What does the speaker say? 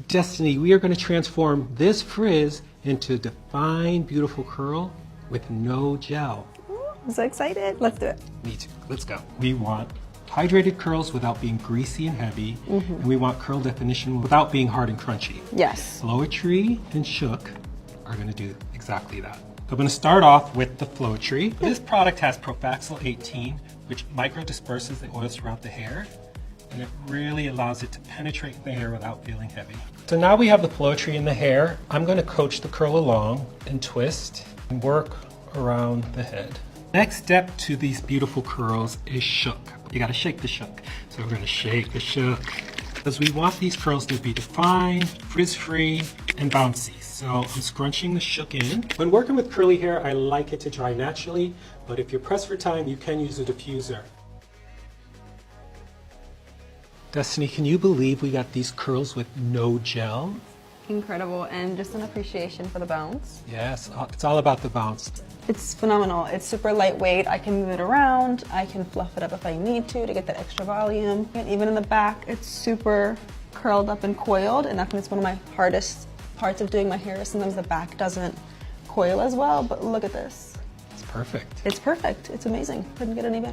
Destiny, we are going to transform this frizz into a defined, beautiful curl with no gel. Ooh, I'm so excited. Let's do it. Me too. Let's go. We want hydrated curls without being greasy and heavy, and we want curl definition without being hard and crunchy. Yes. Flo-etry and Shook are going to do exactly that. So I'm going to start off with the Flo-etry. This product has Profaxil 18, which micro-disperses the oils throughout the hair, and it really allows it to penetrate the hair without feeling heavy. So now we have the Flo-etry in the hair. I'm going to coach the curl along and twist and work around the head. Next step to these beautiful curls is Shook. You got to shake the Shook. So we're going to shake the Shook because we want these curls to be defined, frizz-free, and bouncy. So I'm scrunching the Shook in. When working with curly hair, I like it to dry naturally, but if you're pressed for time, you can use a diffuser. Destiny, can you believe we got these curls with no gel? Incredible, and just an appreciation for the bounce. Yes, it's all about the bounce. It's phenomenal. It's super lightweight. I can move it around. I can fluff it up if I need to get that extra volume. And even in the back, it's super curled up and coiled, and I think it's one of my hardest parts of doing my hair. Sometimes the back doesn't coil as well, but look at this. It's perfect. It's perfect. It's amazing. Couldn't get any better.